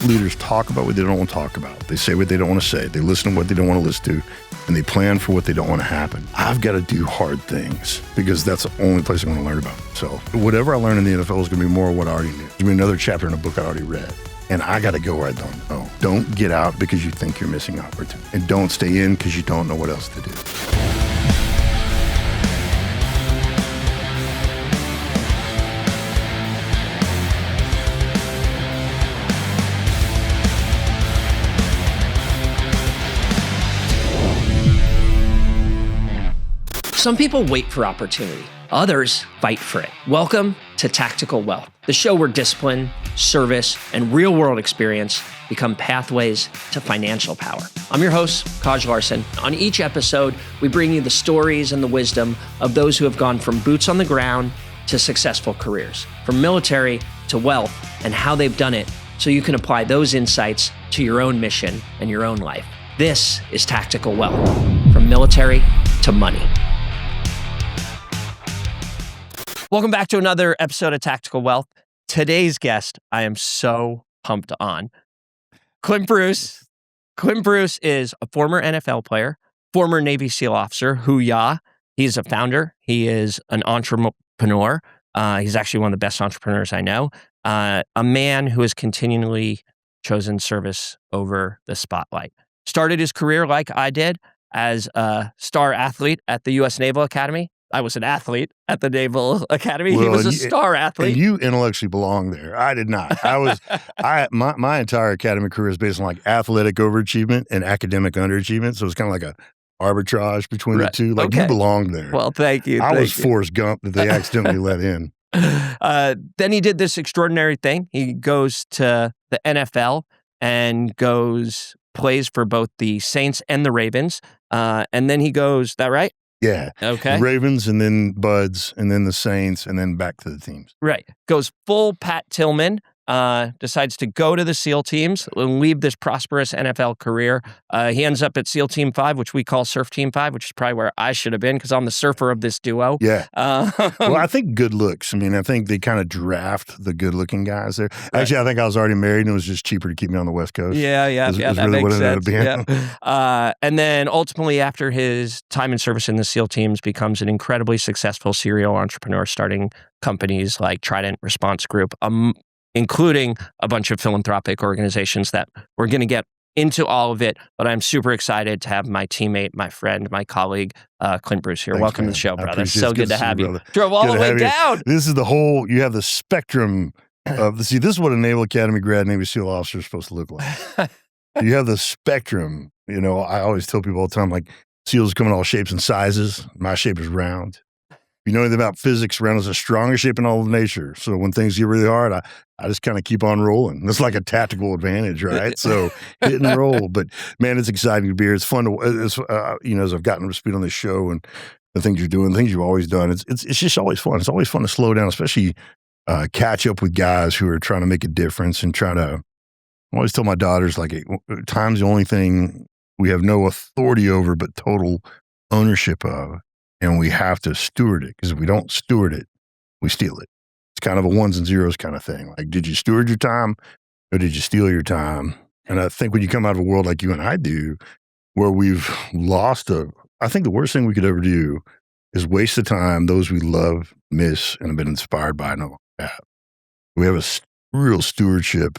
leaders talk about what they don't want to talk about. They say what they don't want to say. They listen to what they don't want to listen to, and they plan for what they don't want to happen. I've got to do hard things because that's the only place I'm going to learn about it. So whatever I learn in the NFL is going to be more of what I already knew. It's going to be another chapter in a book I already read. And I got to go where I don't know. Don't get out because you think you're missing opportunity. And don't stay in because you don't know what else to do. Some people wait for opportunity. Others fight for it. Welcome to Tactical Wealth, the show where discipline, service, and real-world experience become pathways to financial power. I'm your host, Kaj Larson. On each episode, we bring you the stories and the wisdom of those who have gone from boots on the ground to successful careers, from military to wealth, and how they've done it so you can apply those insights to your own mission and your own life. This is Tactical Wealth, from military to money. Welcome back to another episode of Tactical Wealth. Today's guest, I am so pumped on. Clint Bruce. Clint Bruce is a former NFL player, former Navy SEAL officer, hoo-yah. He's a founder. He is an entrepreneur. He's actually one of the best entrepreneurs I know. A man who has continually chosen service over the spotlight. Started his career like I did as a star athlete at the U.S. Naval Academy. I was an athlete at the Naval Academy. He was a star athlete. And you intellectually belong there. I did not. My entire academic career is based on like athletic overachievement and academic underachievement. So it's kind of like a arbitrage between the two. Like you belong there. Well, thank you. I was Forrest Gump that they accidentally let in. Then he did this extraordinary thing. He goes to the NFL and plays for both the Saints and the Ravens. And then he goes, that right? Yeah. Okay. Ravens and then Buds and then the Saints and then back to the teams. Right. Goes full Pat Tillman, decides to go to the SEAL teams and leave this prosperous NFL career. He ends up at SEAL Team 5, which we call Surf Team 5, which is probably where I should have been because I'm the surfer of this duo. Yeah. Well, I think good looks. I mean, I think they kind of draft the good-looking guys there. Actually, I think I was already married and it was just cheaper to keep me on the West Coast. Yeah, that really makes sense. Yeah. And then ultimately, after his time in service in the SEAL teams, becomes an incredibly successful serial entrepreneur, starting companies like Trident Response Group, including a bunch of philanthropic organizations that we're going to get into all of it. But I'm super excited to have my teammate, my friend, my colleague, Clint Bruce here. Thanks, Welcome man. to the show, brother. It's So good to have you. Brother. Drove all the way down. This is you have the spectrum of this is what a Naval Academy grad Navy SEAL officer is supposed to look like. You have the spectrum. You know, I always tell people all the time, like, SEALs come in all shapes and sizes. My shape is round. If you know anything about physics, round is the strongest shape in all of nature. So when things get really hard, I just kind of keep on rolling. It's like a tactical advantage, right? So hit and roll. But man, it's exciting to be here. It's fun to, as I've gotten up to speed on this show and the things you're doing, the things you've always done. It's just always fun. It's always fun to slow down, especially catch up with guys who are trying to make a difference and I always tell my daughters, like, time's the only thing we have no authority over, but total ownership of. And we have to steward it, because if we don't steward it, we steal it. It's kind of a ones and zeros kind of thing. Like, did you steward your time or did you steal your time? And I think when you come out of a world like you and I do, where we've lost I think the worst thing we could ever do is waste the time those we love, miss, and have been inspired by no have. We have a real stewardship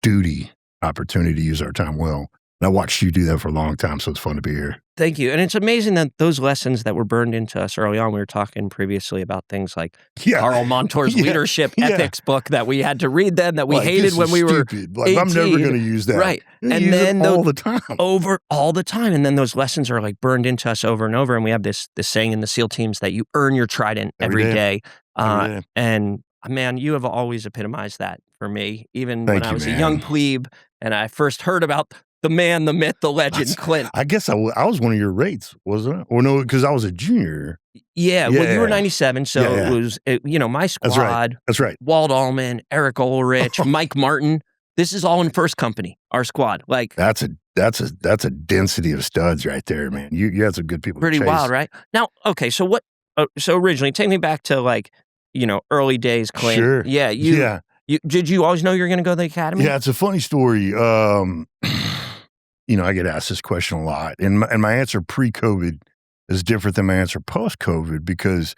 duty opportunity to use our time well. And I watched you do that for a long time, so it's fun to be here. Thank you. And it's amazing that those lessons that were burned into us early on, we were talking previously about things like Carl Montour's leadership ethics book that we had to read then, that we hated when we were 18. I'm never going to use that. Right. And then all the time. All the time. And then those lessons are like burned into us over and over. And we have this saying in the SEAL teams that you earn your Trident every day. And man, you have always epitomized that for me, even when I was a young plebe and I first heard about the man, the myth, the legend, Clint. I guess I was one of your rates, wasn't I? Or no, because I was a junior. Yeah, well, you were 97, so it was, my squad. That's right. Walt Allman, Eric Ulrich, Mike Martin. This is all in First Company, our squad. Like, that's a density of studs right there, man. You had some good people. Pretty wild, right? Now, okay, so originally, take me back to early days, Clint. Sure. Yeah, Did you always know you were going to go to the academy? Yeah, it's a funny story. I get asked this question a lot, and my answer pre-COVID is different than my answer post-COVID because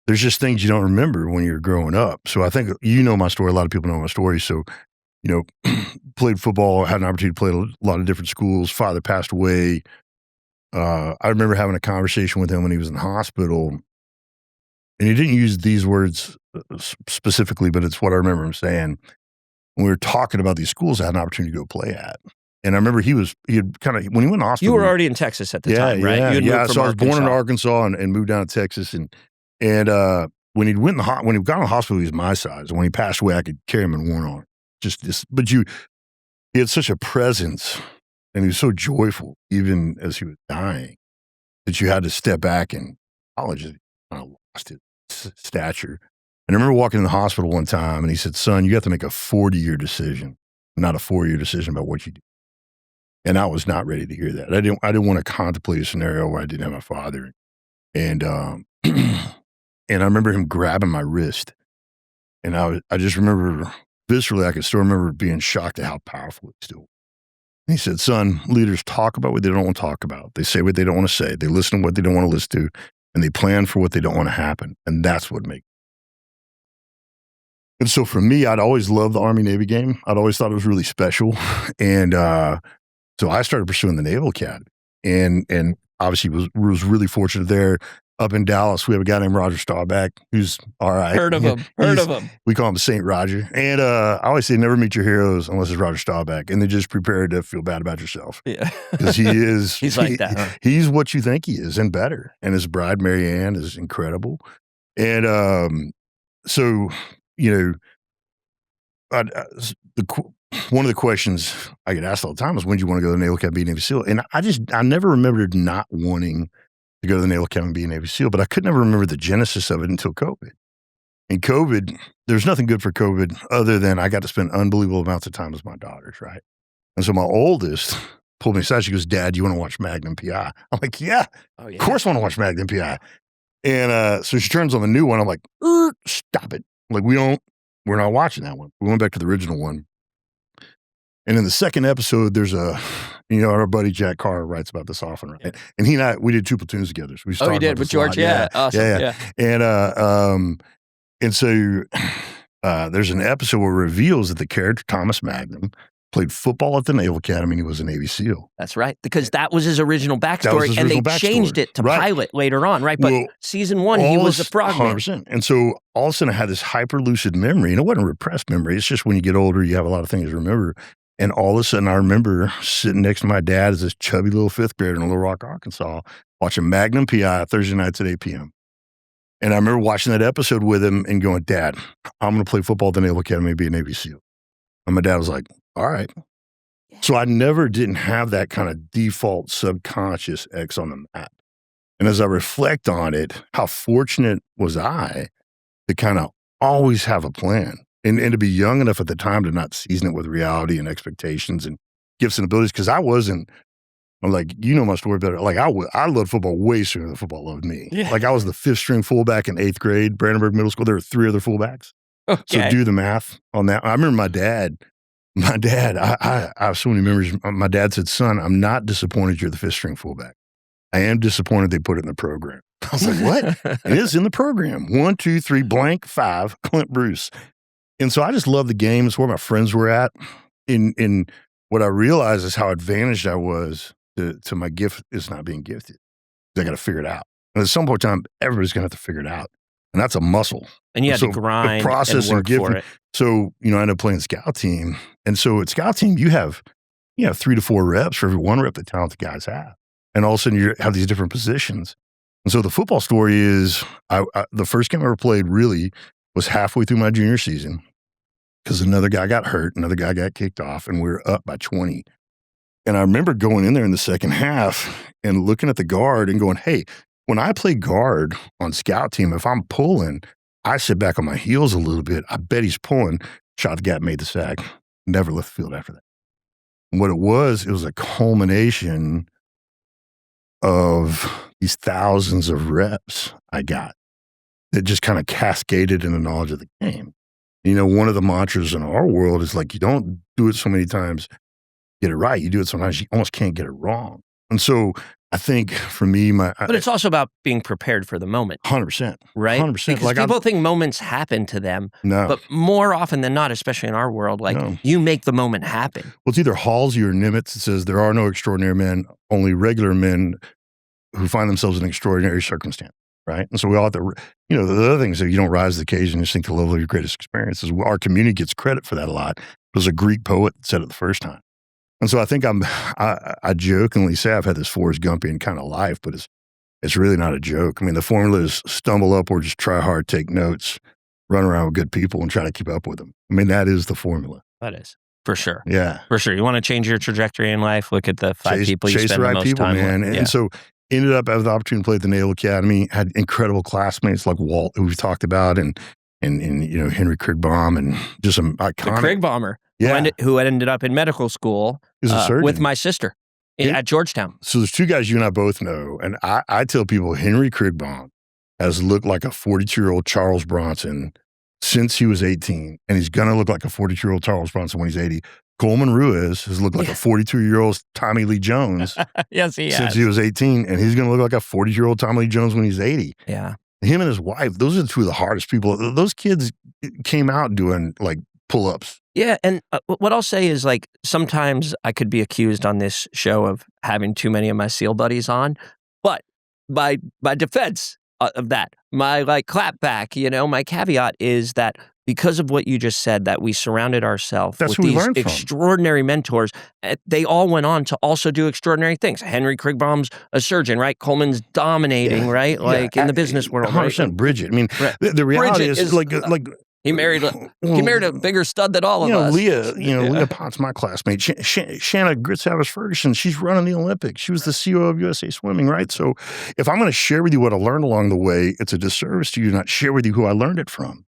there's just things you don't remember when you're growing up. So I think my story. A lot of people know my story. So, played football, had an opportunity to play at a lot of different schools. Father passed away. I remember having a conversation with him when he was in the hospital, and he didn't use these words specifically, but it's what I remember him saying. When we were talking about these schools I had an opportunity to go play at. And I remember when he went to the hospital. You were already in Texas at the time, right? Yeah. So I was born in Arkansas and moved down to Texas. And when he got in the hospital, he was my size. And when he passed away, I could carry him in one arm. He had such a presence and he was so joyful, even as he was dying, that you had to step back and acknowledge that he kind of lost his stature. And I remember walking in the hospital one time and he said, "Son, you have to make a 40-year decision, not a 4-year decision about what you do." And I was not ready to hear that. I didn't want to contemplate a scenario where I didn't have my father. And and I remember him grabbing my wrist. And I just remember viscerally, I can still remember being shocked at how powerful it still was. And he said, "Son, leaders talk about what they don't want to talk about. They say what they don't want to say. They listen to what they don't want to listen to. And they plan for what they don't want to happen. And that's what makes." And so for me, I'd always loved the Army-Navy game. I'd always thought it was really special. And so I started pursuing the Naval Academy, and obviously was really fortunate there. Up in Dallas, we have a guy named Roger Staubach, who's all right. Heard of him. We call him Saint Roger. And I always say, never meet your heroes unless it's Roger Staubach, and then just prepare to feel bad about yourself. Yeah, because he is. He's like that. Huh? He's what you think he is, and better. And his bride, Mary Ann, is incredible. And so one of the questions I get asked all the time is, when do you want to go to the Naval Academy, be a Navy SEAL? And I never remembered not wanting to go to the Naval Academy and be a Navy SEAL, but I could never remember the genesis of it until COVID. And COVID, there's nothing good for COVID other than I got to spend unbelievable amounts of time with my daughters, right? And so my oldest pulled me aside. She goes, "Dad, do you want to watch Magnum PI?" I'm like, yeah, of course I want to watch Magnum PI. And so she turns on the new one. I'm like, stop it. Like, we're not watching that one. We went back to the original one. And in the second episode, there's our buddy Jack Carr writes about this often, right? Yeah. And he and I, we did 2 platoons together. So we you did with George? Yeah. Awesome. Yeah. And so there's an episode where it reveals that the character Thomas Magnum played football at the Naval Academy and he was a Navy SEAL. That's right. Because that was his original backstory, and they changed it to pilot later on, right? But season 1, he was a frogman. 100%. And so all of a sudden I had this hyper-lucid memory, and it wasn't a repressed memory. It's just when you get older, you have a lot of things to remember. And all of a sudden I remember sitting next to my dad as this chubby little 5th grader in Little Rock, Arkansas, watching Magnum PI Thursday nights at 8 p.m. And I remember watching that episode with him and going, "Dad, I'm going to play football at the Naval Academy and be a Navy SEAL." And my dad was like, "All right." So I never didn't have that kind of default subconscious X on the map. And as I reflect on it, how fortunate was I to kind of always have a plan and to be young enough at the time to not season it with reality and expectations and gifts and abilities. Because I'm like, my story better. Like I loved football way sooner than football loved me. Yeah. Like I was the 5th string fullback in 8th grade, Brandenburg Middle School. There were 3 other fullbacks. Okay. So do the math on that. I remember my dad, I have so many memories. My dad said, "Son, I'm not disappointed you're the 5th string fullback. I am disappointed they put it in the program." I was like, "What?" It is in the program. 1, 2, 3, blank, 5, Clint Bruce. And so I just love the game. It's where my friends were at. In what I realized is how advantaged I was to my gift is not being gifted. I got to figure it out. And at some point in time, everybody's going to have to figure it out. And that's a muscle. And you had to grind and work for it. So, I ended up playing scout team. And so at scout team, you have 3 to 4 reps for every 1 rep that talented guys have. And all of a sudden you have these different positions. And so the football story is the first game I ever played really was halfway through my junior season because another guy got hurt, another guy got kicked off, and we were up by 20. And I remember going in there in the second half and looking at the guard and going, "Hey, when I play guard on scout team, if I'm pulling, I sit back on my heels a little bit. I bet he's pulling." Shot the gap, made the sack. Never left the field after that. And what it was a culmination of these thousands of reps I got that just kind of cascaded into knowledge of the game. One of the mantras in our world is like, you don't do it so many times, get it right. You do it sometimes, you almost can't get it wrong. And so I think for me, but it's also about being prepared for the moment. 100%. Right? 100%. Because like people think moments happen to them. No. But more often than not, especially in our world, like you make the moment happen. Well, it's either Halsey or Nimitz. It says there are no extraordinary men, only regular men who find themselves in extraordinary circumstance. Right. And so we all have to, the other thing is that you don't rise to the occasion, you sink to the level of your greatest experiences. Our community gets credit for that a lot. There's a Greek poet that said it the first time. And so I think I jokingly say I've had this Forrest Gumpian kind of life, but it's really not a joke. I mean, the formula is stumble up or just try hard, take notes, run around with good people and try to keep up with them. I mean, that is the formula. That is. For sure. Yeah. For sure. You want to change your trajectory in life, look at the five people you spend the most time with. Yeah. And so ended up having the opportunity to play at the Naval Academy, had incredible classmates like Walt, who we've talked about, and Henry Krigbaum, and just some iconic. The Krigbaumer, who ended up in medical school with my sister at Georgetown. So there's two guys you and I both know, and I tell people Henry Krigbaum has looked like a 42-year-old Charles Bronson since he was 18, and he's going to look like a 42-year-old Charles Bronson when he's 80. Coleman Ruiz has looked like a 42-year-old Tommy Lee Jones yes, he has. Since he was 18, and he's going to look like a 40-year-old Tommy Lee Jones when he's 80. Yeah. Him and his wife, those are two of the hardest people. Those kids came out doing like pull-ups. Yeah, and what I'll say is like sometimes I could be accused on this show of having too many of my SEAL buddies on, but my defense of that, my like clap back, my caveat is that because of what you just said, that we surrounded ourselves with these extraordinary mentors, they all went on to also do extraordinary things. Henry Krigbaum's a surgeon, right? Coleman's dominating, right? Like in the business world, 100%. Right? Bridget. I mean, the reality is like he married a bigger stud than all of us. Leah Potts, my classmate. Shanna Gritz Ferguson, she's running the Olympics. She was the CEO of USA Swimming, right? So if I'm going to share with you what I learned along the way, it's a disservice to you to not share with you who I learned it from.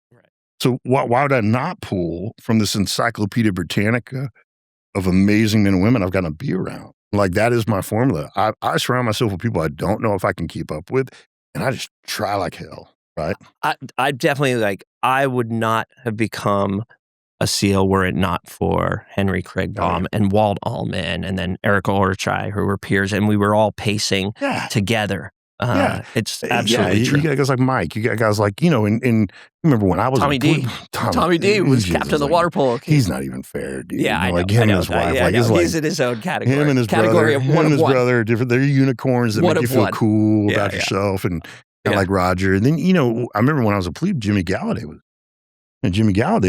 So why would I not pull from this Encyclopedia Britannica of amazing men and women I've got to be around? Like, that is my formula. I surround myself with people I don't know if I can keep up with, and I just try like hell, right? I definitely, I would not have become a SEAL were it not for Henry Krigbaum and Walt Allman and then Eric Orchai, who were peers, and we were all pacing together. It's absolutely true. You got guys like Mike. You got guys like, and remember when I was Tommy D. Tommy D was captain of the water polo. He's not even fair, dude. Yeah, I know. Like him and his wife. He's in his own category. Him and his brother, different. They're unicorns that make you feel cool about yourself, and like Roger. And then I remember when I was a plebe, Jimmy Galladay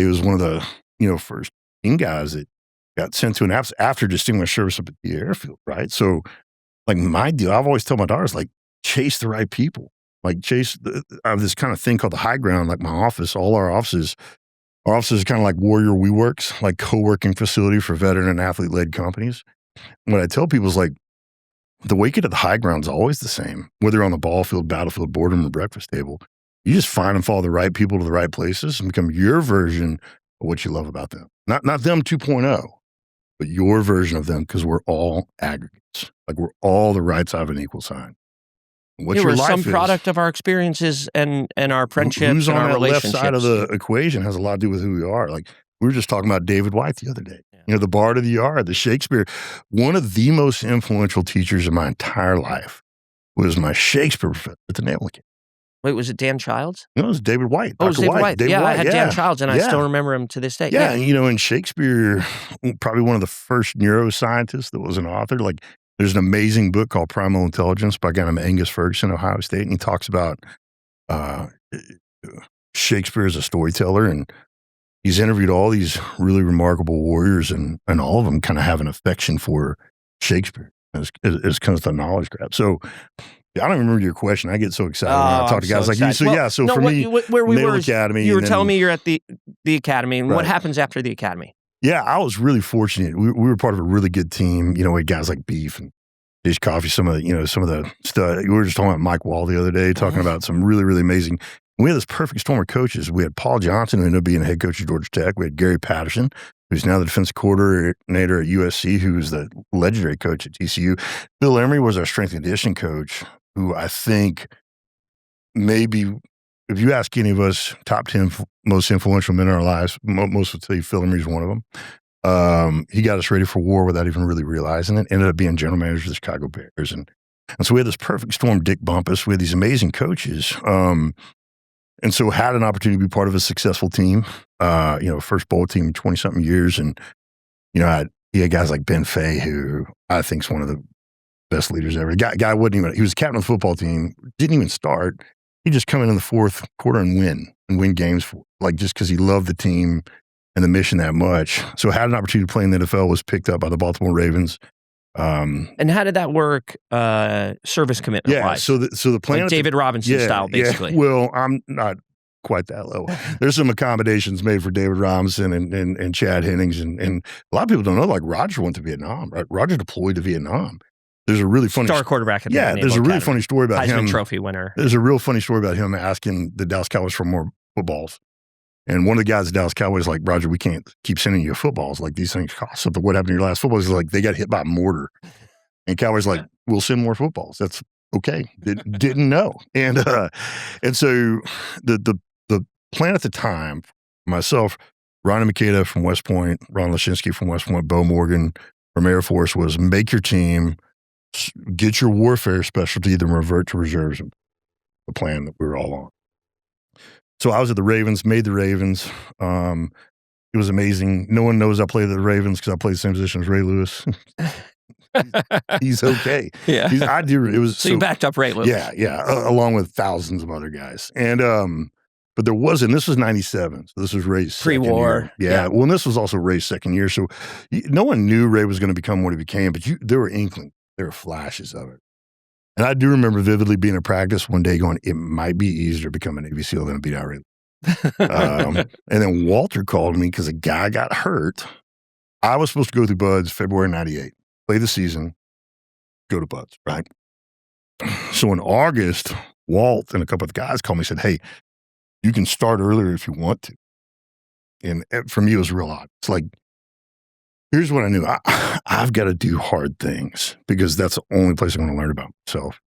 was one of the first team guys that got sent to an after distinguished service up at the airfield, right? So like my deal, I've always told my daughters, like, chase the right people. Like I have this kind of thing called the high ground, like my office, all our offices are kind of like Warrior WeWorks, like co-working facility for veteran and athlete-led companies. And what I tell people is like, the way you get to the high ground is always the same, whether you're on the ball field, battlefield, boardroom, or breakfast table. You just find and follow the right people to the right places and become your version of what you love about them. Not them 2.0, but your version of them, because we're all aggregates. Like, we're all the right side of an equal sign. We're some product of our experiences and our friendships Who's and on our that relationships. left side of the equation has a lot to do with who we are. Like, we were just talking about David White the other day. The Bard of the Yard, the Shakespeare. One of the most influential teachers of my entire life was my Shakespeare professor at the Naval Academy. Wait, was it Dan Childs? No, it was David White. Oh, it was David White. I had Dan Childs, and I still remember him to this day. Yeah, and Shakespeare, probably one of the first neuroscientists that was an author. Like, there's an amazing book called Primal Intelligence by a guy named Angus Ferguson, Ohio State, and he talks about Shakespeare as a storyteller, and he's interviewed all these really remarkable warriors, and all of them kind of have an affection for Shakespeare as kind of the knowledge grab. So I don't remember your question. I get so excited when I talk to guys like you. So for me, where we Naval were, Academy. You were telling me you're at the academy, and what happens after the academy? Yeah, I was really fortunate. We were part of a really good team. We had guys like Beef and Dish Coffee, some of the stuff. We were just talking about Mike Wall the other day, talking about some really, really amazing. We had this perfect storm of coaches. We had Paul Johnson, who ended up being the head coach at Georgia Tech. We had Gary Patterson, who's now the defense coordinator at USC, who's the legendary coach at TCU. Bill Emery was our strength and conditioning coach, who I think maybe if you ask any of us top 10 most influential men in our lives, most would say Phil Emery's one of them. He got us ready for war without even really realizing it. Ended up being general manager of the Chicago Bears. And so we had this perfect storm, Dick Bumpus. We had these amazing coaches. And so had an opportunity to be part of a successful team, first bowl team in 20-something years. And, he had guys like Ben Fay, who I think is one of the best leaders ever. The guy he was captain of the football team, didn't even start. He just come in the fourth quarter and win games, just because he loved the team and the mission that much. So had an opportunity to play in the NFL, was picked up by the Baltimore Ravens. And how did that work service commitment wise? So the plan, like David Robinson style, basically. Yeah. Well, I'm not quite that level. There's some accommodations made for David Robinson and Chad Hennings, and a lot of people don't know, like Roger went to Vietnam, right? Roger deployed to Vietnam. There's a really funny star quarterback. There's a really funny story about Heisman him. Trophy winner. There's a real funny story about him asking the Dallas Cowboys for more footballs. And one of the guys at Dallas Cowboys like, Roger, we can't keep sending you footballs. Like, these things cost something. What happened to your last football? He's like, they got hit by a mortar. And Cowboys like, we'll send more footballs. That's okay. Didn't know. And so the plan at the time, myself, Ronnie Makeda from West Point, Ron Lashinsky from West Point, Bo Morgan from Air Force, was make your team, get your warfare specialty, then revert to reserves. The plan that we were all on. So I was at the Ravens, made the Ravens. It was amazing. No one knows I played at the Ravens because I played the same position as Ray Lewis. He's okay. Yeah. I do. It was so you backed up Ray Lewis. Yeah. Along with thousands of other guys. And but there wasn't. This was '97, so this was Ray's pre-war. Second year. Yeah. Well, and this was also Ray's second year, so no one knew Ray was going to become what he became. But there were inklings, there were flashes of it. And I do remember vividly being at practice one day going, it might be easier to become a Navy SEAL than to beat out Ray. And then Walter called me because a guy got hurt. I was supposed to go through BUD/S February '98, play the season, go to BUD/S, right? So in August, Walt and a couple of the guys called me and said, hey, you can start earlier if you want to. And for me, it was real odd. It's like, here's what I knew. I've got to do hard things because that's the only place I'm going to learn about myself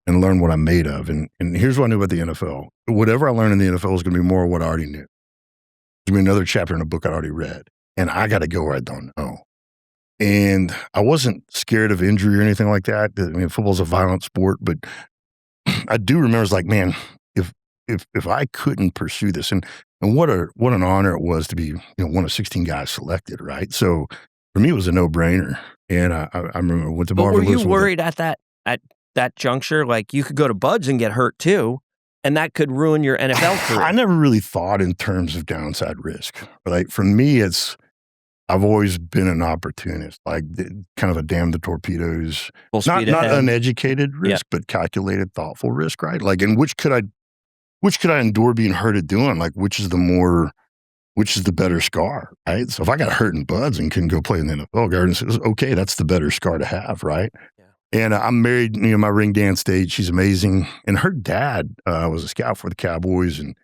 and learn what I'm made of. And here's what I knew about the NFL. Whatever I learned in the NFL is going to be more of what I already knew. There's going to be another chapter in a book I'd already read. And I got to go where I don't know. And I wasn't scared of injury or anything like that. I mean, football's a violent sport, but I do remember it's like, man, if I couldn't pursue this, and what an honor it was to be, one of 16 guys selected, right? So for me, it was a no-brainer. And I remember went to Marvin Lewis. Were you worried at that juncture, like you could go to BUD/S and get hurt too, and that could ruin your NFL career? I never really thought in terms of downside risk. Like for me, I've always been an opportunist, like kind of a damn the torpedoes, not uneducated risk, but calculated, thoughtful risk, right? Like, and which could I endure being hurt at doing? Like, which is the better scar, right? So if I got hurt in BUD/S and couldn't go play in the NFL, Gardens, okay, that's the better scar to have, right? Yeah. And I'm married, my ring dance date, she's amazing. And her dad was a scout for the Cowboys and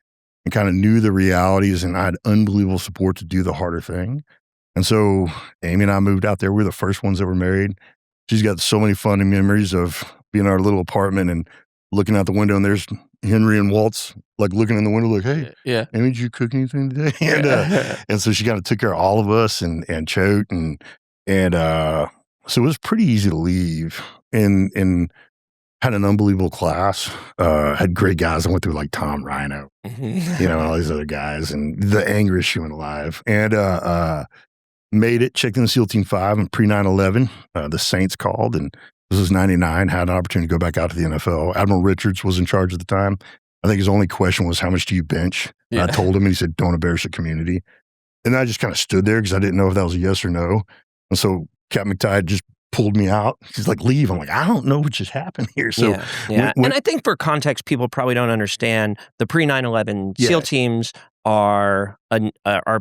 kind of knew the realities, and I had unbelievable support to do the harder thing. And so Amy and I moved out there. We were the first ones that were married. She's got so many fun memories of being in our little apartment and looking out the window, and there's Henry and Waltz like looking in the window like, hey, Amy, did you cook anything today? And so she kind of took care of all of us and Choate and so it was pretty easy to leave and had an unbelievable class, had great guys. I went through like Tom Rhino, and all these other guys, and the angriest human alive. And made it, checked in the SEAL Team 5 and pre 9/11. The Saints called, and this was '99, had an opportunity to go back out to the NFL. Admiral Richards was in charge at the time. I think his only question was, how much do you bench? Yeah. I told him, and he said, don't embarrass the community. And I just kind of stood there because I didn't know if that was a yes or no. And so Captain McTighe just pulled me out. He's like, leave. I'm like, I don't know what just happened here. So, and I think for context, people probably don't understand the pre 9/11 SEAL teams are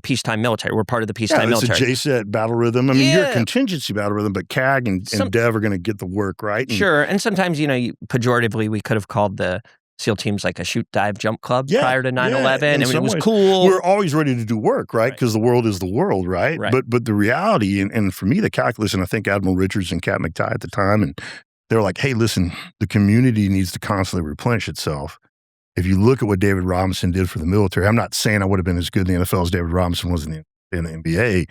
peacetime military. We're part of the peacetime military. It's a JSET battle rhythm. I mean, you're a contingency battle rhythm, but CAG and Dev are going to get the work, right? Sure. And sometimes, pejoratively, we could have called the SEAL teams like a shoot, dive, jump club prior to 9/11. I mean, it was cool. We're always ready to do work, right? Because the world is the world, right? But the reality, and for me, the calculus, and I think Admiral Richards and Cap McTighe at the time, and they were like, hey, listen, the community needs to constantly replenish itself. if you look at what David Robinson did for the military, I'm not saying I would have been as good in the NFL as David Robinson was in the NBA,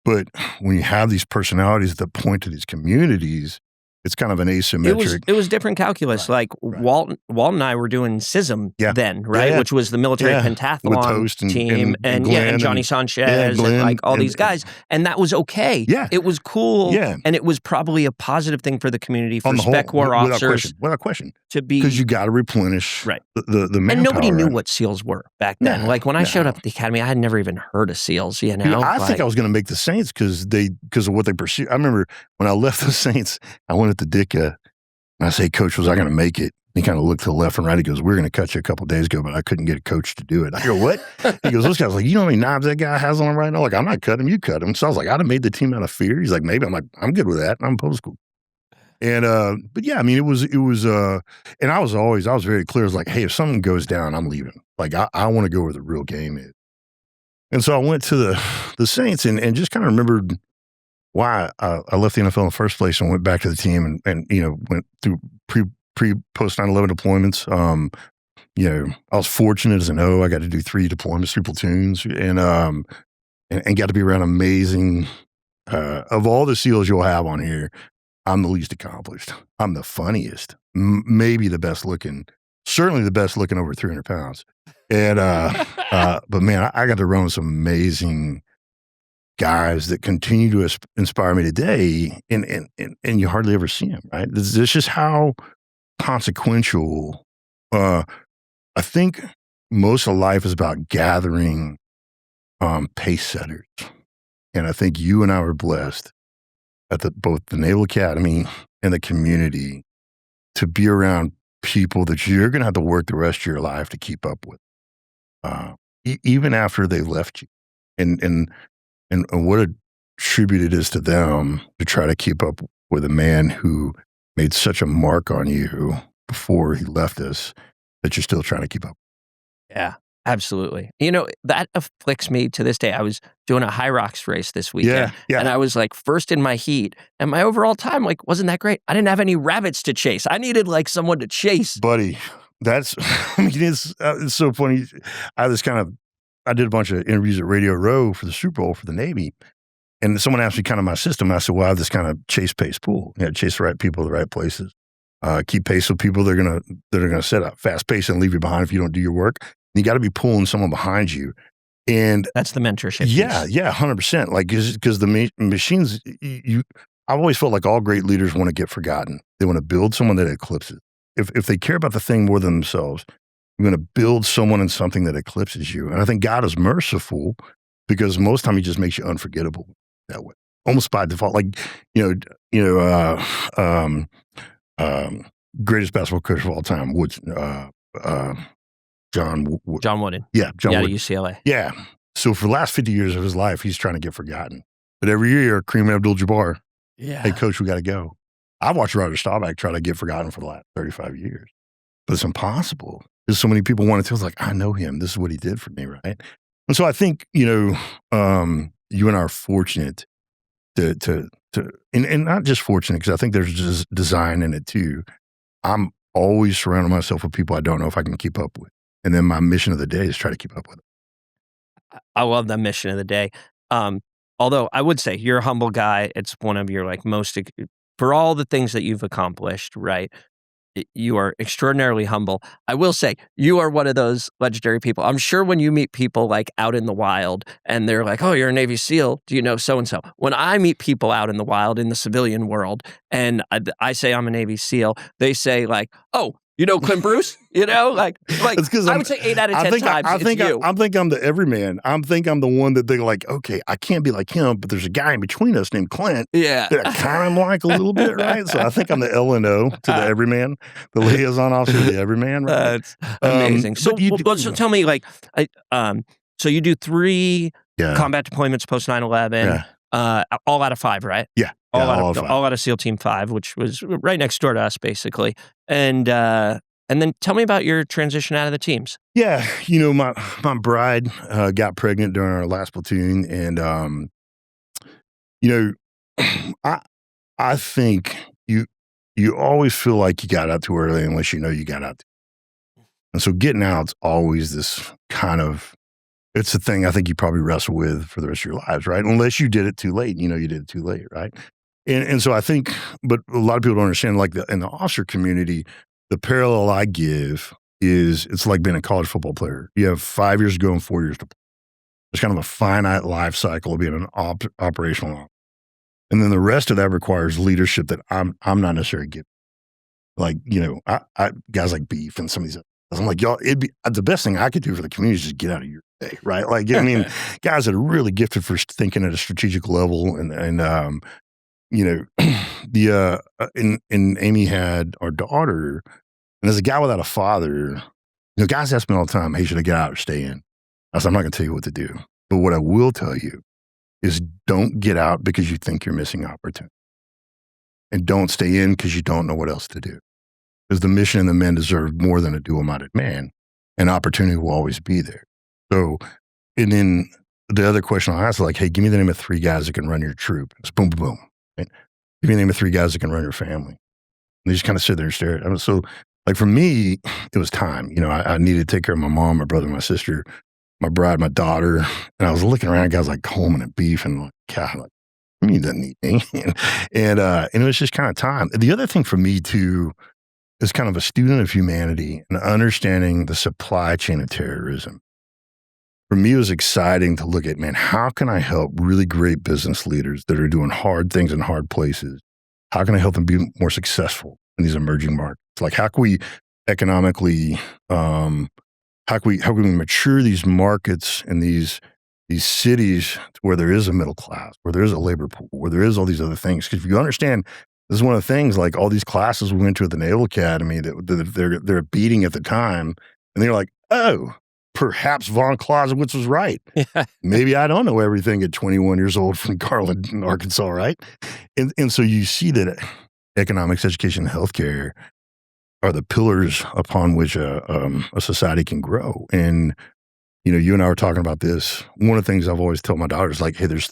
but when you have these personalities that point to these communities, it's kind of an asymmetric. It was different calculus. Right, like Walt and I were doing CISM Yeah. then, right? Yeah. Which was the military With pentathlon Toast and team, Glenn and Johnny Sanchez, Glenn and like all and- these guys, and that was okay. Yeah. It was cool, Yeah. and it was probably a positive thing for the community, for On the whole, spec war officers without question, to be. because you got to replenish Right. the manpower. And nobody knew right? what SEALs were back then. No, like when I showed no. up at the academy, I had never even heard of SEALs. You Dude, know, I think I was going to make the Saints because of what they pursued. I remember when I left the Saints, I went at the Dicka and I say, "Coach, was I going to make it?" He kind of looked to the left and right. He goes, "We're going to cut you a couple of days ago, but I couldn't get a coach to do it." I go, "What?" He goes, "This guy's like, you know how many knives that guy has on him right now?" Like, I'm not cutting him, you cut him. So I was like, I'd have made the team out of fear. He's like, maybe. I'm like, I'm good with that. I'm post school. And but yeah, I mean, it was and I was very clear. I was like, hey, if something goes down, I'm leaving. Like I want to go where the real game is. And so I went to the Saints and just kind of remembered why I left the NFL in the first place and went back to the team and went through post 9/11 deployments. I was fortunate as an O. I got to do 3 deployments, 3 platoons, and got to be around amazing. Of all the SEALs you'll have on here, I'm the least accomplished. I'm the funniest, maybe the best looking, certainly the best looking over 300 pounds. And but man, I got to run with some amazing guys that continue to inspire me today, and you hardly ever see them, right? This is just how consequential. I think most of life is about gathering pace setters, and I think you and I were blessed at both the Naval Academy and the community to be around people that you're going to have to work the rest of your life to keep up with, even after they left you, and what a tribute it is to them to try to keep up with a man who made such a mark on you before he left us that you're still trying to keep up. Yeah, absolutely. That afflicts me to this day. I was doing a high rocks race this weekend, Yeah. and I was like first in my heat, and my overall time wasn't that great. I didn't have any rabbits to chase. I needed someone to chase. Buddy, that's, it's so funny. I did a bunch of interviews at Radio Row for the Super Bowl for the Navy. And someone asked me kind of my system. And I said, well, I have this kind of chase pace pool. Chase the right people at the right places. Keep pace with people that are gonna set up fast pace and leave you behind if you don't do your work. And you got to be pulling someone behind you. And that's the mentorship. Yeah, piece. yeah, 100%. Like because the machines, I've always felt like all great leaders want to get forgotten. They want to build someone that eclipses. If they care about the thing more than themselves, you're going to build someone in something that eclipses you. And I think God is merciful because most time he just makes you unforgettable that way, almost by default. Like, greatest basketball coach of all time, John Wooden. Yeah, John out Wooden. of UCLA. Yeah. So for the last 50 years of his life, he's trying to get forgotten. But every year, Kareem Abdul-Jabbar, hey, coach, we got to go. I've watched Roger Staubach try to get forgotten for the last 35 years. But it's impossible. Because so many people want to tell us, like, I know him. This is what he did for me, right? And so I think, you and I are fortunate to and not just fortunate, because I think there's just design in it too. I'm always surrounding myself with people I don't know if I can keep up with. And then my mission of the day is try to keep up with them. I love that mission of the day. Although I would say you're a humble guy. It's one of your most, for all the things that you've accomplished, right? You are extraordinarily humble. I will say you are one of those legendary people. I'm sure when you meet people out in the wild and they're like, oh, you're a Navy SEAL. Do you know so-and-so? When I meet people out in the wild in the civilian world and I say I'm a Navy SEAL, they say oh, you know Clint Bruce? I would say 8 out of 10 times it's you. I think I'm the everyman. I think I'm the one that they're like, okay, I can't be like him, but there's a guy in between us named Clint that I kind of like a little bit, right? So I think I'm the LNO to the everyman, the liaison officer to the everyman, right? That's amazing. So tell me, so you do 3 combat deployments post 9/11, all out of 5, right? Yeah. All out of SEAL Team 5, which was right next door to us, basically. And then tell me about your transition out of the teams. Yeah, my bride got pregnant during our last platoon, and I think you always feel like you got out too early unless you know you got out. And so getting out's always this kind of, it's a thing I think you probably wrestle with for the rest of your lives, right? Unless you did it too late, you did it too late, right? And so I think, but a lot of people don't understand, like in the officer community, the parallel I give is it's like being a college football player. You have 5 years to go and 4 years to play. There's kind of a finite life cycle of being an operational officer. And then the rest of that requires leadership that I'm not necessarily getting. Like, I guys like Beef and some of these, I'm like, y'all, it'd be the best thing I could do for the community is just get out of your day, right? Like, I mean, guys that are really gifted for thinking at a strategic level, and and Amy had our daughter, and as a guy without a father, guys ask me all the time, hey, should I get out or stay in? I said, I'm not going to tell you what to do, but what I will tell you is don't get out because you think you're missing opportunity, and don't stay in because you don't know what else to do. Because the mission and the men deserve more than a dual-minded man, and opportunity will always be there. So, and then the other question I'll ask is like, hey, give me the name of 3 guys that can run your troop. It's boom, boom, boom. Right? Give me the name of 3 guys that can run your family. And they just kind of sit there and stare at it. So, like for me, it was time. I needed to take care of my mom, my brother, my sister, my bride, my daughter. And I was looking around at guys like Coleman and Beef, and like, God, like, he doesn't need me. and it was just kind of time. The other thing for me too, as kind of a student of humanity and understanding the supply chain of terrorism, for me, it was exciting to look at, man, how can I help really great business leaders that are doing hard things in hard places? How can I help them be more successful in these emerging markets? Like, how can we economically, how can we mature these markets and these cities to where there is a middle class, where there is a labor pool, where there is all these other things? Because if you understand, this is one of the things, like all these classes we went to at the Naval Academy that they're beating at the time, and they're like, oh, perhaps von Clausewitz was right. Yeah. Maybe I don't know everything at 21 years old from Garland, Arkansas, right? And so you see that economics, education, and healthcare are the pillars upon which a society can grow. And you and I were talking about this. One of the things I've always told my daughters, like, hey, there's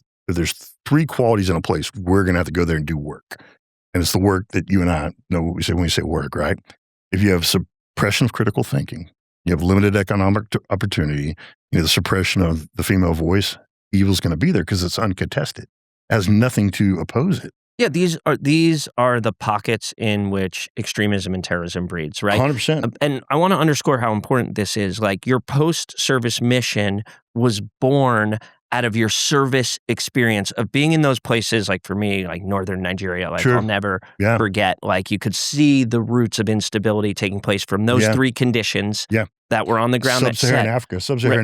3 qualities in a place. We're going to have to go there and do work. And it's the work that you and I know what we say when we say work, right? If you have suppression of critical thinking, you have limited economic opportunity, the suppression of the female voice, evil's going to be there because it's uncontested. It has nothing to oppose it. Yeah, these are the pockets in which extremism and terrorism breeds, right? 100%. And I want to underscore how important this is. Like, your post-service mission was born out of your service experience of being in those places. Like for me, like northern Nigeria, like I'll never forget, like you could see the roots of instability taking place from those 3 conditions that were on the ground. Sub-Saharan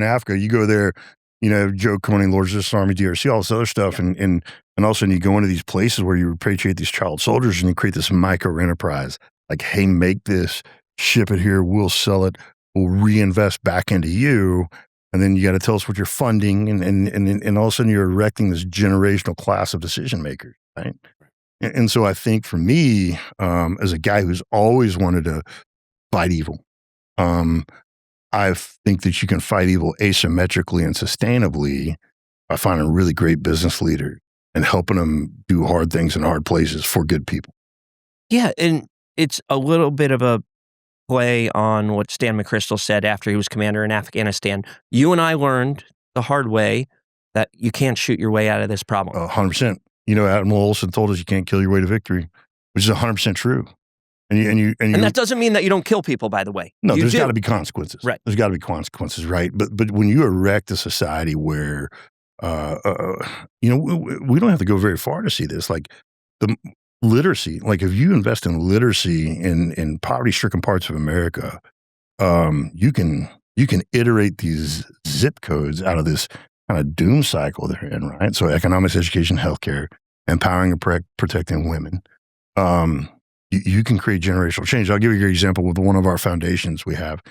Africa, you go there, Joe Coney, Lord's of the Army, DRC, all this other stuff. And all of a sudden you go into these places where you repatriate these child soldiers and you create this micro enterprise. Like, hey, make this, ship it here, we'll sell it, we'll reinvest back into you. And then you got to tell us what you're funding, and all of a sudden you're erecting this generational class of decision makers, right? And so I think for me, as a guy who's always wanted to fight evil, I think that you can fight evil asymmetrically and sustainably by finding really great business leaders and helping them do hard things in hard places for good people. Yeah, and it's a little bit of a play on what Stan McChrystal said after he was commander in Afghanistan. You and I learned the hard way that you can't shoot your way out of this problem. 100%. Admiral Olson told us you can't kill your way to victory, which is 100% true. And that doesn't mean that you don't kill people, by the way. No, there's got to be consequences. Right. There's got to be consequences, right? But when you erect a society where, we don't have to go very far to see this. Like the literacy, like if you invest in literacy in poverty-stricken parts of America, you can iterate these zip codes out of this kind of doom cycle they're in, right? So economics, education, healthcare, empowering and protecting women. You can create generational change. I'll give you a great example with one of our foundations we have.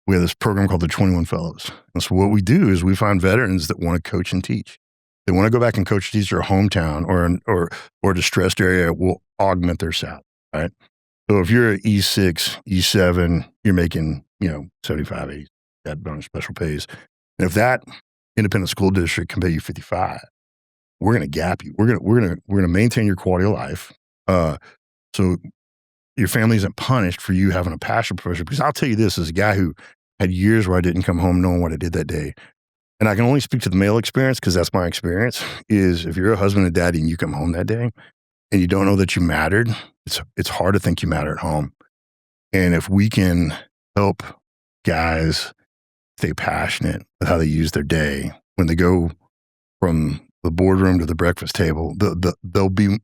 We have this program called the 21 Fellows. And so what we do is we find veterans that want to coach and teach. They want to go back and coach, teach their hometown or a distressed area will augment their salary, right? So if you're at E6, E7, you're making, 75, 80, that bonus special pays. And if that independent school district can pay you 55, we're going to gap you. We're going to maintain your quality of life. So your family isn't punished for you having a passion profession. Because I'll tell you this, as a guy who had years where I didn't come home knowing what I did that day, and I can only speak to the male experience because that's my experience, is if you're a husband and daddy and you come home that day and you don't know that you mattered, it's hard to think you matter at home. And if we can help guys stay passionate with how they use their day, when they go from the boardroom to the breakfast table, they'll be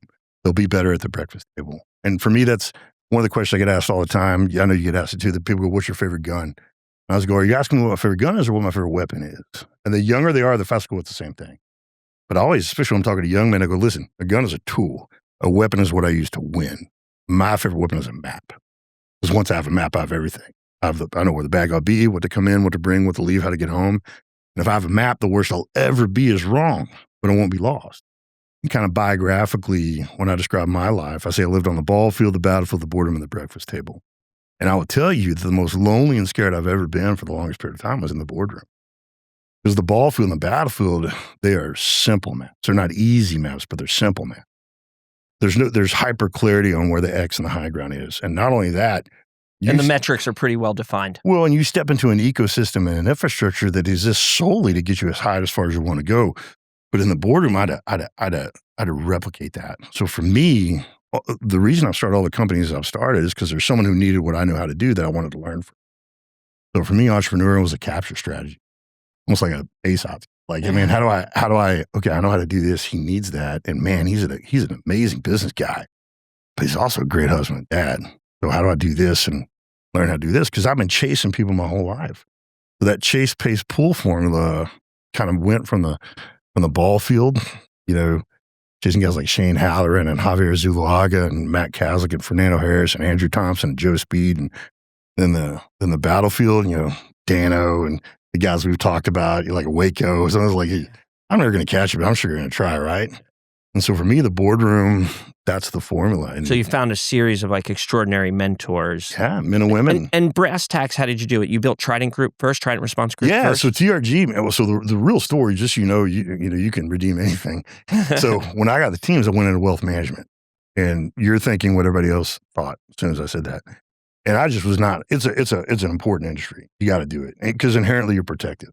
better at the breakfast table. And for me, that's one of the questions I get asked all the time. I know you get asked it too. That people go, "What's your favorite gun?" And I was going, "Are you asking me what my favorite gun is or what my favorite weapon is?" And the younger they are, the faster go, it's the same thing. But I always, especially when I'm talking to young men, I go, "Listen, a gun is a tool. A weapon is what I use to win. My favorite weapon is a map. Because once I have a map, I have everything. I know where the bag I'll be, what to come in, what to bring, what to leave, how to get home. And if I have a map, the worst I'll ever be is wrong, but I won't be lost." And kind of biographically, when I describe my life, I say I lived on the ball field, the battlefield, the boardroom, and the breakfast table. And I will tell you that the most lonely and scared I've ever been for the longest period of time was in the boardroom. Because the ball field and the battlefield, they are simple maps. They're not easy maps, but they're simple maps. There's hyper clarity on where the X and the high ground is. And not only that, and the metrics are pretty well defined. Well, and you step into an ecosystem and an infrastructure that exists solely to get you as high as far as you want to go. But in the boardroom, I had to replicate that. So for me, the reason I've started all the companies I've started is because there's someone who needed what I knew how to do that I wanted to learn from. So for me, entrepreneurial was a capture strategy, almost like a ASOP. Like, I mean, how do I, okay, I know how to do this. He needs that. And man, he's an amazing business guy, but he's also a great husband and dad. So how do I do this and learn how to do this? Because I've been chasing people my whole life. So that chase, pace, pull formula kind of went from the ball field, chasing guys like Shane Halloran and Javier Zuluaga and Matt Kaslik and Fernando Harris and Andrew Thompson and Joe Speed. And then the battlefield, Dano and the guys we've talked about, like Waco. So I was like, "Hey, I'm never going to catch you, but I'm sure you're going to try, right?" And so for me, the boardroom, that's the formula. And so you found a series of like extraordinary mentors. Yeah, men and women. And brass tacks, how did you do it? You built Trident Group first, Trident Response Group first? So TRG, so the real story, just you can redeem anything. So when I got the teams, I went into wealth management. And you're thinking what everybody else thought as soon as I said that. And I just was not. It's an important industry. You got to do it because inherently you're protected.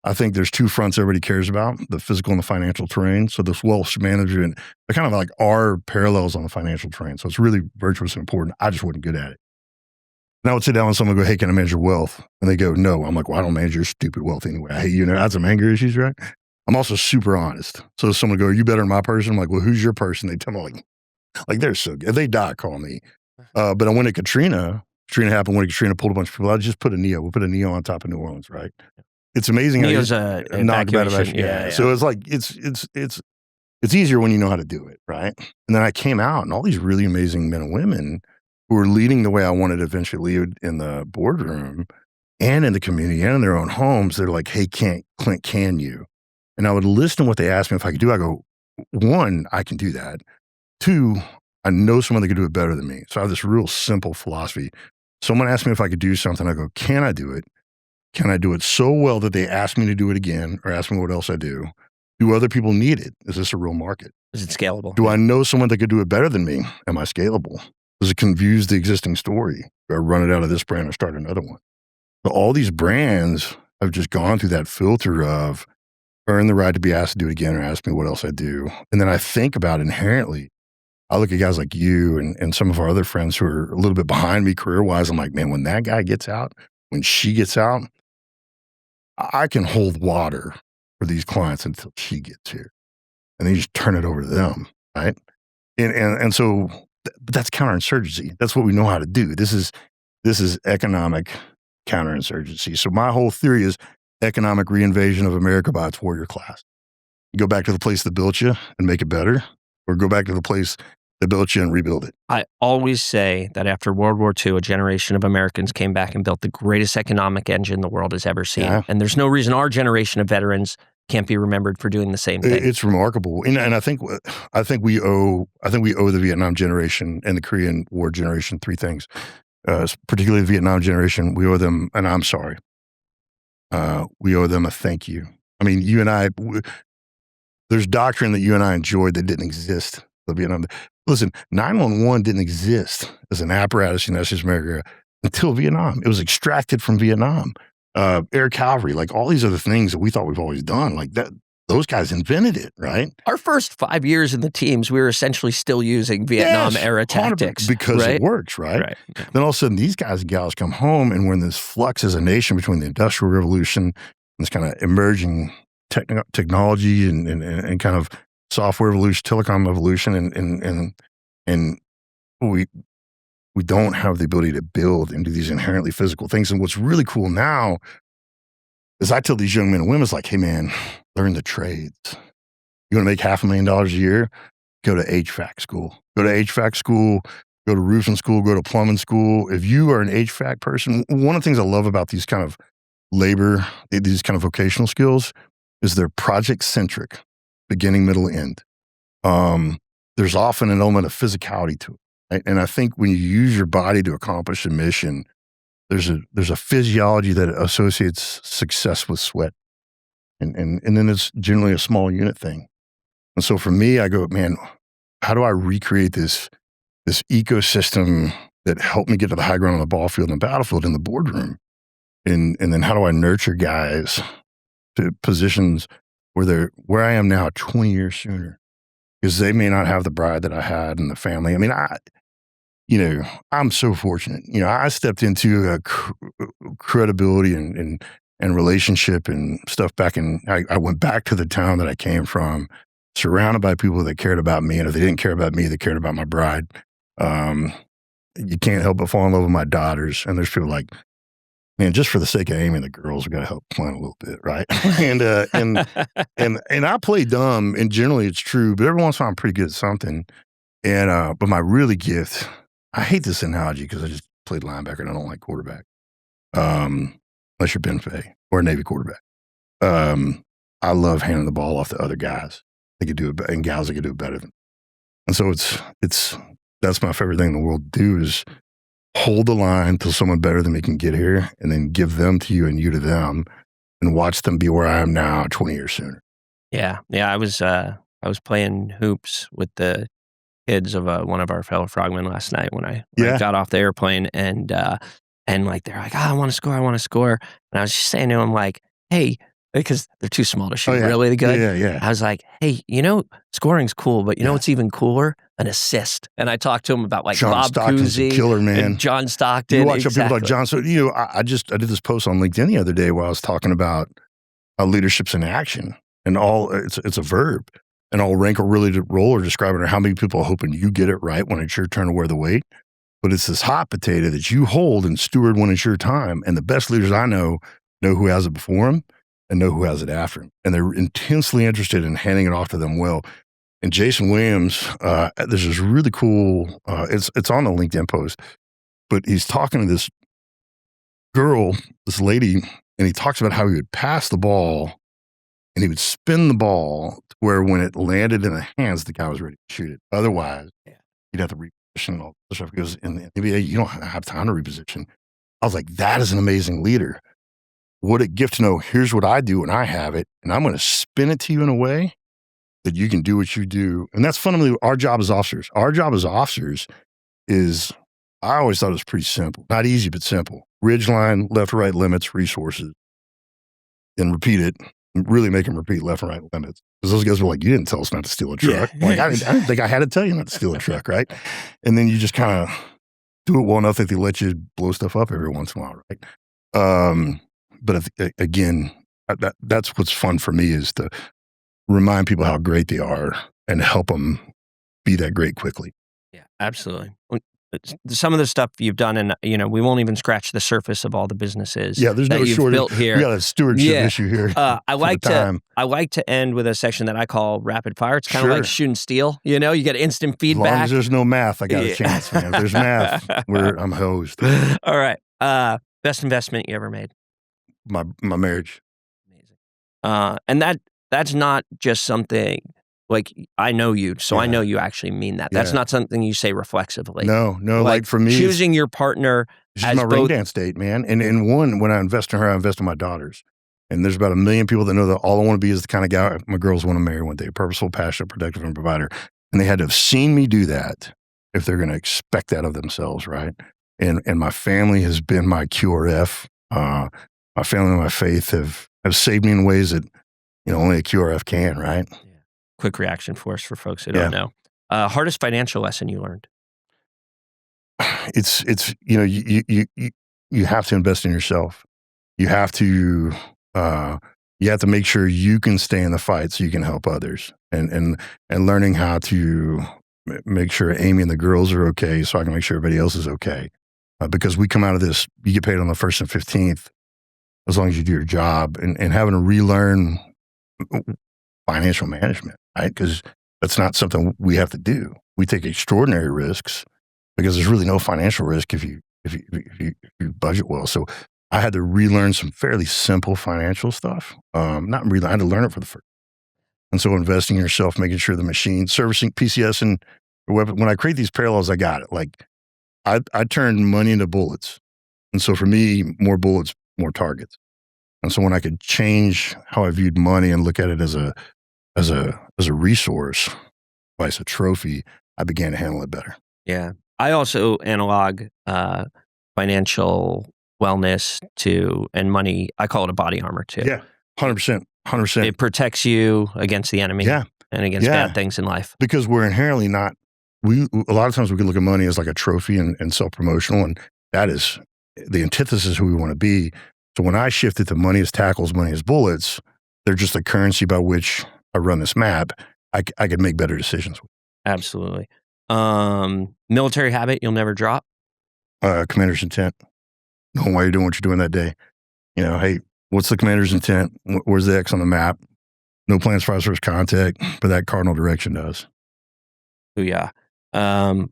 I think there's two fronts everybody cares about, the physical and the financial terrain. So this wealth management, they're kind of like our parallels on the financial terrain. So it's really virtuous and important. I just wasn't good at it. And I would sit down with someone and go, "Hey, can I manage your wealth?" And they go, "No." I'm like, "Well, I don't manage your stupid wealth anyway. I hate you." I had some anger issues, right? I'm also super honest. So if someone go, "Are you better than my person?" I'm like, "Well, who's your person?" They tell me like they're so good. If they die, call me. But I went to Katrina. Katrina happened when Katrina pulled a bunch of people. I just put a NEO. We put a NEO on top of New Orleans, right? It's amazing. NEO's an evacuation. Yeah. So it's like, it's easier when you know how to do it, right? And then I came out and all these really amazing men and women who were leading the way I wanted to eventually lead in the boardroom and in the community and in their own homes. They're like, "Hey, Clint, can you?" And I would listen to what they asked me if I could do. I go, 1, I can do that. 2, I know someone that could do it better than me. So I have this real simple philosophy. Someone asked me if I could do something. I go, "Can I do it? Can I do it so well that they ask me to do it again or ask me what else I do? Do other people need it? Is this a real market? Is it scalable? Do I know someone that could do it better than me? Am I scalable? Does it confuse the existing story? Do I run it out of this brand or start another one?" So all these brands have just gone through that filter of earn the right to be asked to do it again or ask me what else I do. And then I think about inherently, I look at guys like you and some of our other friends who are a little bit behind me career-wise. I'm like, man, when that guy gets out, when she gets out, I can hold water for these clients until she gets here. And then you just turn it over to them, right? And so but that's counterinsurgency. That's what we know how to do. This is economic counterinsurgency. So my whole theory is economic reinvasion of America by its warrior class. You go back to the place that built you and make it better, or go back to the place that built you and rebuild it. I always say that after World War II, a generation of Americans came back and built the greatest economic engine the world has ever seen. Yeah. And there's no reason our generation of veterans can't be remembered for doing the same thing. It's remarkable. And I think we owe the Vietnam generation and the Korean War generation 3 things. Particularly the Vietnam generation, we owe them, and I'm sorry, we owe them a thank you. I mean, you and I, there's doctrine that you and I enjoyed that didn't exist. The Vietnam, Listen, 911 didn't exist as an apparatus in the United States of America until Vietnam. It was extracted from Vietnam. Air cavalry, like all these other things that we thought we've always done, like that. Those guys invented it, right? Our first 5 years in the teams, we were essentially still using Vietnam-era tactics. Because right? It works, right? Right. Yeah. Then all of a sudden, these guys and gals come home, and we're in this flux as a nation between the Industrial Revolution and this kind of emerging technology and kind of software evolution, telecom evolution, and we don't have the ability to build into these inherently physical things. And what's really cool now is I tell these young men and women, it's like, hey man, learn the trades. You want to make $500,000 a year? Go to HVAC school. Go to HVAC school, go to roofing school, go to plumbing school. If you are an HVAC person, one of the things I love about these kind of labor, these kind of vocational skills is they're project-centric, beginning, middle, end. There's often an element of physicality to it. Right? And I think when you use your body to accomplish a mission, there's a physiology that associates success with sweat. And then it's generally a small unit thing. And so for me, I go, man, how do I recreate this ecosystem that helped me get to the high ground on the ball field and the battlefield in the boardroom? And then how do I nurture guys to positions where I am now 20 years sooner? Because they may not have the bride that I had and the family. I mean, I'm so fortunate. I stepped into a credibility and relationship and stuff I went back to the town that I came from, surrounded by people that cared about me. And if they didn't care about me, they cared about my bride. You can't help but fall in love with my daughters. And there's people like, man, just for the sake of Amy and the girls, we got to help plan a little bit, right? and I play dumb, and generally it's true, but every once in a while I'm pretty good at something. And but my really gift, I hate this analogy because I just played linebacker and I don't like quarterback, unless you're Ben Fay or a Navy quarterback. I love handing the ball off to other guys. They could do it, and gals that could do it better than. And so that's my favorite thing in the world to do is hold the line till someone better than me can get here, and then give them to you and you to them, and watch them be where I am now 20 years sooner. Yeah. I was playing hoops with the kids of one of our fellow frogmen last night when I got off the airplane, and like they're like, I want to score. And I was just saying to them like, hey, because they're too small to shoot really good. Yeah. I was like, hey, scoring's cool, but what's even cooler? An assist. And I talked to him about like John Bob Stockton's Cousy, a killer, man. and John Stockton. You watch people like John. So I did this post on LinkedIn the other day where I was talking about how leadership's in action, and it's a verb, and all rank or really role or describe it, or how many people are hoping you get it right when it's your turn to wear the weight. But it's this hot potato that you hold and steward when it's your time. And the best leaders I know who has it before them and know who has it after them. And they're intensely interested in handing it off to them well. And Jason Williams, there's this really cool, it's on the LinkedIn post, but he's talking to this girl, this lady, and he talks about how he would pass the ball and he would spin the ball to where when it landed in the hands, the guy was ready to shoot it. Otherwise, he'd have to reposition all this stuff, because in the NBA, you don't have time to reposition. I was like, that is an amazing leader. What a gift to know, here's what I do when I have it, and I'm going to spin it to you in a way that you can do what you do. And that's fundamentally our job as officers. Our job as officers is, I always thought it was pretty simple. Not easy, but simple. Ridgeline, left, right limits, resources. And repeat it. And really make them repeat left and right limits. Because those guys were like, you didn't tell us not to steal a truck. Yeah. Like, I didn't think I had to tell you not to steal a truck, right? And then you just kind of do it well enough that they let you blow stuff up every once in a while, right? But again, that's what's fun for me, is to remind people how great they are and help them be that great quickly. Yeah, absolutely. Some of the stuff you've done, and we won't even scratch the surface of all the businesses. Yeah, there's no shortage. Built here. We got a stewardship issue here. I like to end with a section that I call rapid fire. It's kind of like shooting steel. You get instant feedback. As long as there's no math, I got a chance, man. If there's math, I'm hosed. All right. Best investment you ever made? My marriage. Amazing. And that's not just something, like, I know you, so I know you actually mean that. That's not something you say reflexively. No. Like for me, choosing your partner as my ring dance date, man. And when I invest in her, I invest in my daughters. And there's about 1 million people that know that all I want to be is the kind of guy my girls want to marry one day: purposeful, passionate, protective, and provider. And they had to have seen me do that if they're going to expect that of themselves, right? And my family has been my QRF. My family and my faith have saved me in ways that, only a QRF can, right? Yeah. Quick reaction force for folks who don't know. Hardest financial lesson you learned? It's you have to invest in yourself. You have to make sure you can stay in the fight so you can help others, and learning how to make sure Amy and the girls are okay so I can make sure everybody else is okay. Because we come out of this, you get paid on the 1st and 15th as long as you do your job, and having to relearn financial management, right? Because that's not something we have to do. We take extraordinary risks because there's really no financial risk if you budget well. So I had to relearn some fairly simple financial stuff. Not relearn, I had to learn it for the first. And so investing in yourself, making sure the machine, servicing PCS, and when I create these parallels, I got it. Like I turned money into bullets. And so for me, more bullets, more targets. And so when I could change how I viewed money and look at it as a resource, as a trophy, I began to handle it better. Yeah. I also analog financial wellness and money. I call it a body armor too. Yeah, 100%. It protects you against the enemy and against bad things in life. Because we're inherently not, a lot of times we can look at money as like a trophy and self-promotional, and that is the antithesis of who we want to be. So when I shifted to money as tackles, money as bullets, they're just the currency by which I run this map. I could make better decisions. Absolutely. Military habit you'll never drop? Commander's intent. Knowing why you're doing what you're doing that day. Hey, what's the commander's intent? Where's the X on the map? No plans for first contact, but that cardinal direction does. Oh, yeah. How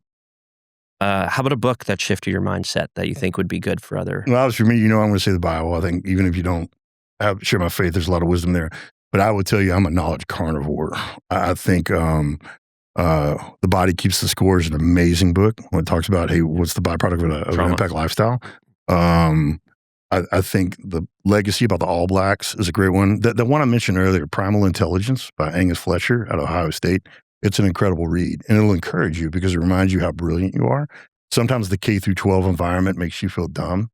about a book that shifted your mindset that you think would be good for other? Well, for me, I'm going to say the Bible. I think even if you don't share my faith, there's a lot of wisdom there. But I would tell you, I'm a knowledge carnivore. I think The Body Keeps the Score is an amazing book when it talks about, hey, what's the byproduct of an impact lifestyle? I think The Legacy about the All Blacks is a great one. The one I mentioned earlier, Primal Intelligence by Angus Fletcher out of Ohio State. It's an incredible read, and it'll encourage you because it reminds you how brilliant you are. Sometimes the K through 12 environment makes you feel dumb,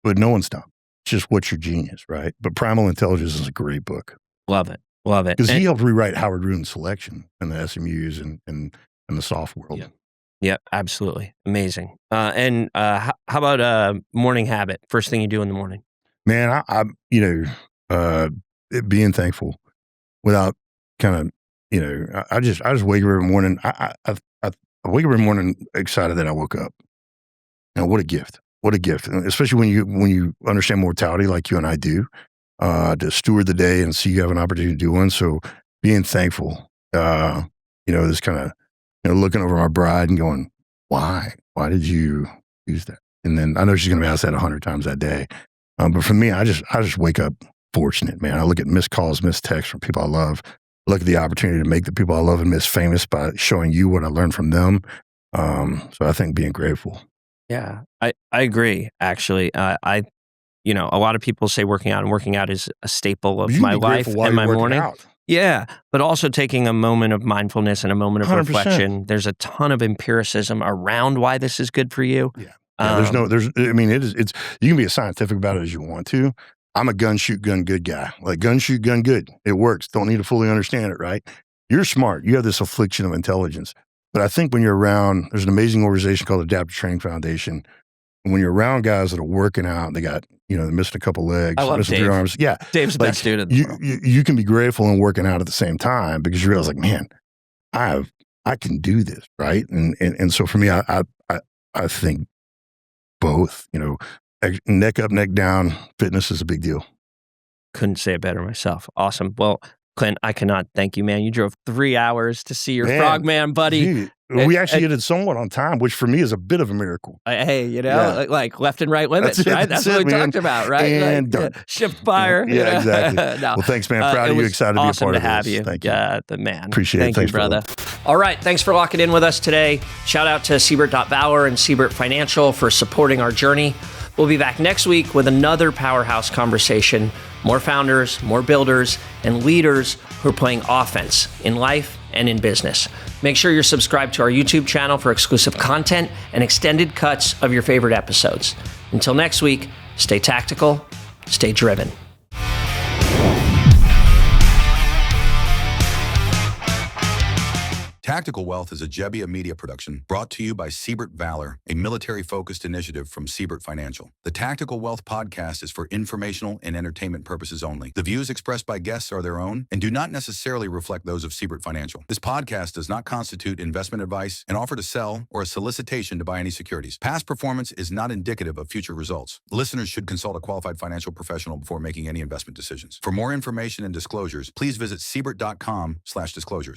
but no one's dumb. It's just what's your genius, right? But Primal Intelligence is a great book. Love it. Because he helped rewrite Howard Ruden's selection and the SMUs and the soft world. Yeah, absolutely. Amazing. How about morning habit? First thing you do in the morning? Man, being thankful without kind of, I just wake up every morning. I wake up every morning excited that I woke up. What a gift. What a gift. Especially when you understand mortality like you and I do, to steward the day and see you have an opportunity to do one. So being thankful, this kind of, looking over my bride and going, why? Why did you use that? And then I know she's going to be asked that 100 times that day. But for me, I just wake up fortunate, man. I look at missed calls, missed texts from people I love. Look at the opportunity to make the people I love and miss famous by showing you what I learned from them. So I think being grateful. Yeah, I agree. Actually, a lot of people say working out is a staple of my life and my morning. Yeah, but also taking a moment of mindfulness and a moment of 100%. Reflection. There's a ton of empiricism around why this is good for you. Yeah. It's you can be as scientific about it as you want to. I'm a gun, shoot, gun good guy. Like gun, shoot, gun good. It works. Don't need to fully understand it, right? You're smart. You have this affliction of intelligence. But I think when you're around, there's an amazing organization called Adaptive Training Foundation. And when you're around guys that are working out, they got, they missed a couple legs, I love missed Dave. 3 arms. Yeah. Dave's the best dude in the world. You can be grateful and working out at the same time because you realize, like, man, I can do this, right? And so for me, I think both, neck up, neck down, fitness is a big deal. Couldn't say it better myself. Awesome. Well, Clint, I cannot thank you, man. You drove 3 hours to see your frogman buddy. Dude, we actually did it somewhat on time, which for me is a bit of a miracle. Hey, like left and right limits, right? That's what we talked about, right? And like, shift fire. Yeah, exactly. No. Well, thanks, man. Proud of you. Excited to be a part of this. Awesome to have you. Thank you. The man. Appreciate it. Thanks, you, brother. All right. Thanks for locking in with us today. Shout out to Siebert.Valor and Siebert Financial for supporting our journey. We'll be back next week with another powerhouse conversation. More founders, more builders, and leaders who are playing offense in life and in business. Make sure you're subscribed to our YouTube channel for exclusive content and extended cuts of your favorite episodes. Until next week, stay tactical, stay driven. Tactical Wealth is a Jebbia media production brought to you by Siebert Valor, a military-focused initiative from Siebert Financial. The Tactical Wealth podcast is for informational and entertainment purposes only. The views expressed by guests are their own and do not necessarily reflect those of Siebert Financial. This podcast does not constitute investment advice, an offer to sell, or a solicitation to buy any securities. Past performance is not indicative of future results. Listeners should consult a qualified financial professional before making any investment decisions. For more information and disclosures, please visit siebert.com/disclosures.